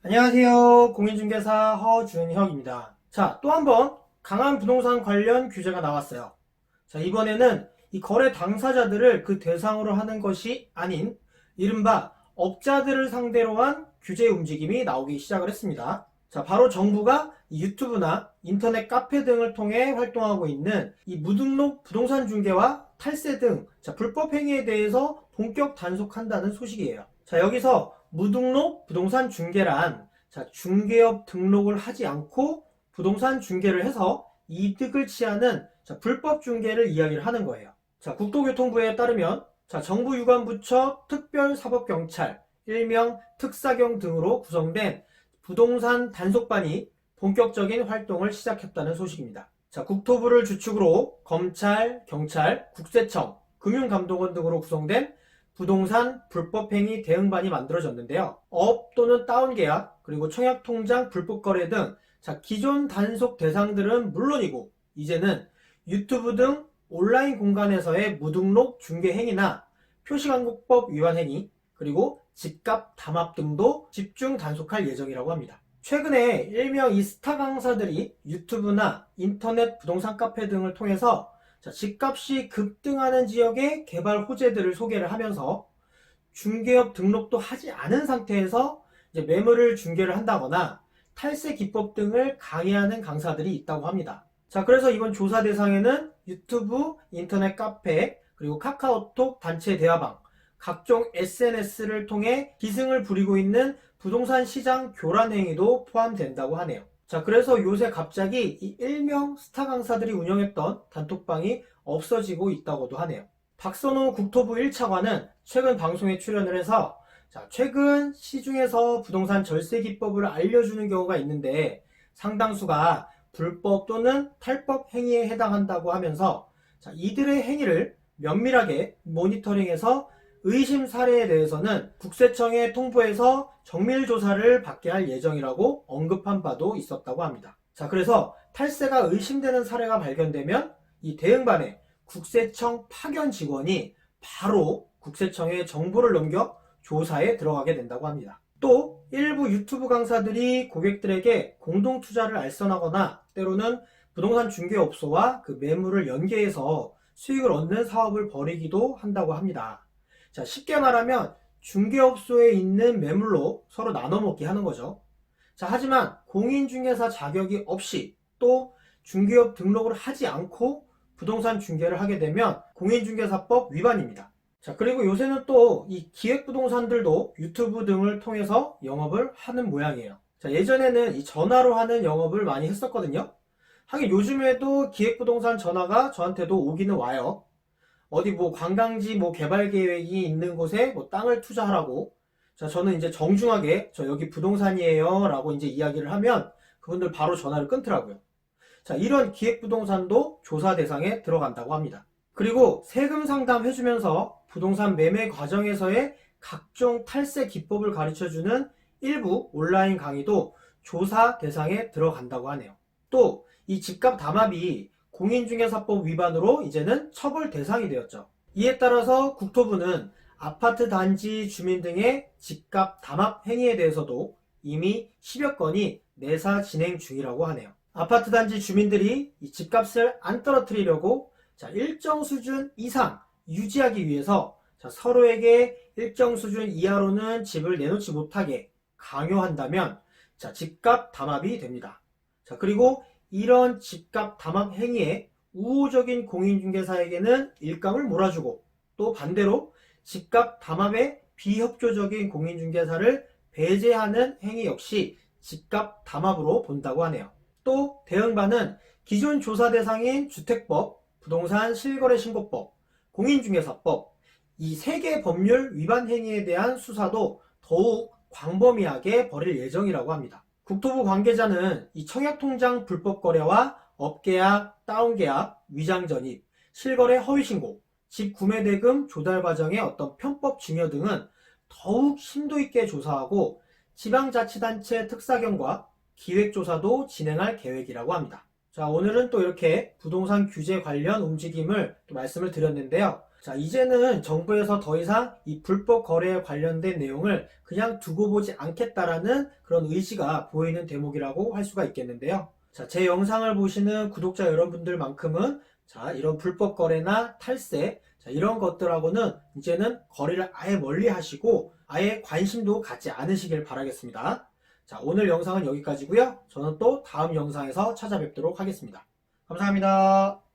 안녕하세요. 공인중개사 허준혁입니다. 자, 또 한 번 강한 부동산 관련 규제가 나왔어요. 자, 이번에는 이 거래 당사자들을 그 대상으로 하는 것이 아닌 이른바 업자들을 상대로 한 규제 움직임이 나오기 시작을 했습니다. 자, 바로 정부가 유튜브나 인터넷 카페 등을 통해 활동하고 있는 이 무등록 부동산 중개와 탈세 등 불법 행위에 대해서 본격 단속한다는 소식이에요. 자, 여기서 무등록 부동산 중개란 중개업 등록을 하지 않고 부동산 중개를 해서 이득을 취하는 불법 중개를 이야기를 하는 거예요. 자, 국토교통부에 따르면 정부 유관부처 특별사법경찰, 일명 특사경 등으로 구성된 부동산 단속반이 본격적인 활동을 시작했다는 소식입니다. 자, 국토부를 주축으로 검찰, 경찰, 국세청, 금융감독원 등으로 구성된 부동산 불법행위 대응반이 만들어졌는데요. 업 또는 다운계약, 그리고 청약통장 불법거래 등 기존 단속 대상들은 물론이고 이제는 유튜브 등 온라인 공간에서의 무등록 중개행위나 표시광고법 위반 행위, 그리고 집값 담합 등도 집중 단속할 예정이라고 합니다. 최근에 일명 이 스타 강사들이 유튜브나 인터넷 부동산 카페 등을 통해서 집값이 급등하는 지역의 개발 호재들을 소개를 하면서 중개업 등록도 하지 않은 상태에서 매물을 중개를 한다거나 탈세 기법 등을 강의하는 강사들이 있다고 합니다. 자, 그래서 이번 조사 대상에는 유튜브, 인터넷 카페, 그리고 카카오톡 단체 대화방, 각종 SNS를 통해 기승을 부리고 있는 부동산 시장 교란 행위도 포함된다고 하네요. 자, 그래서 요새 갑자기 이 일명 스타 강사들이 운영했던 단톡방이 없어지고 있다고도 하네요. 박선호 국토부 1차관은 최근 방송에 출연을 해서 최근 시중에서 부동산 절세 기법을 알려주는 경우가 있는데 상당수가 불법 또는 탈법 행위에 해당한다고 하면서 이들의 행위를 면밀하게 모니터링해서 의심 사례에 대해서는 국세청에 통보해서 정밀 조사를 받게 할 예정이라고 언급한 바도 있었다고 합니다. 자, 그래서 탈세가 의심되는 사례가 발견되면 이 대응반에 국세청 파견 직원이 바로 국세청에 정보를 넘겨 조사에 들어가게 된다고 합니다. 또 일부 유튜브 강사들이 고객들에게 공동 투자를 알선하거나 때로는 부동산 중개업소와 그 매물을 연계해서 수익을 얻는 사업을 벌이기도 한다고 합니다. 자, 쉽게 말하면 중개업소에 있는 매물로 서로 나눠먹기 하는 거죠. 자, 하지만 공인중개사 자격이 없이 또 중개업 등록을 하지 않고 부동산 중개를 하게 되면 공인중개사법 위반입니다. 자, 그리고 요새는 또 이 기획부동산들도 유튜브 등을 통해서 영업을 하는 모양이에요. 자, 예전에는 이 전화로 하는 영업을 많이 했었거든요. 하긴 요즘에도 기획부동산 전화가 저한테도 오기는 와요. 어디 뭐 관광지 뭐 개발 계획이 있는 곳에 뭐 땅을 투자하라고. 자, 저는 이제 정중하게 저 여기 부동산이에요 라고 이제 이야기를 하면 그분들 바로 전화를 끊더라고요. 자, 이런 기획부동산도 조사 대상에 들어간다고 합니다. 그리고 세금 상담 해주면서 부동산 매매 과정에서의 각종 탈세 기법을 가르쳐주는 일부 온라인 강의도 조사 대상에 들어간다고 하네요. 또 이 집값 담합이 공인중개사법 위반으로 이제는 처벌 대상이 되었죠. 이에 따라서 국토부는 아파트 단지 주민 등의 집값 담합 행위에 대해서도 이미 10여 건이 내사 진행 중이라고 하네요. 아파트 단지 주민들이 이 집값을 안 떨어뜨리려고 일정 수준 이상 유지하기 위해서 서로에게 일정 수준 이하로는 집을 내놓지 못하게 강요한다면 집값 담합이 됩니다. 자, 그리고 이런 집값 담합 행위에 우호적인 공인중개사에게는 일감을 몰아주고 또 반대로 집값 담합에 비협조적인 공인중개사를 배제하는 행위 역시 집값 담합으로 본다고 하네요. 또 대응반은 기존 조사 대상인 주택법, 부동산 실거래신고법, 공인중개사법 이 세 개 법률 위반 행위에 대한 수사도 더욱 광범위하게 벌일 예정이라고 합니다. 국토부 관계자는 이 청약통장 불법 거래와 업계약, 다운계약, 위장전입, 실거래 허위신고, 집 구매 대금 조달 과정의 어떤 편법 증여 등은 더욱 심도 있게 조사하고 지방자치단체 특사경과 기획조사도 진행할 계획이라고 합니다. 자, 오늘은 또 이렇게 부동산 규제 관련 움직임을 또 말씀을 드렸는데요. 자, 이제는 정부에서 더 이상 이 불법 거래에 관련된 내용을 그냥 두고 보지 않겠다라는 그런 의지가 보이는 대목이라고 할 수가 있겠는데요. 자, 제 영상을 보시는 구독자 여러분들만큼은 자, 이런 불법 거래나 탈세, 자, 이런 것들하고는 이제는 거래를 아예 멀리 하시고 아예 관심도 갖지 않으시길 바라겠습니다. 자, 오늘 영상은 여기까지고요. 저는 또 다음 영상에서 찾아뵙도록 하겠습니다. 감사합니다.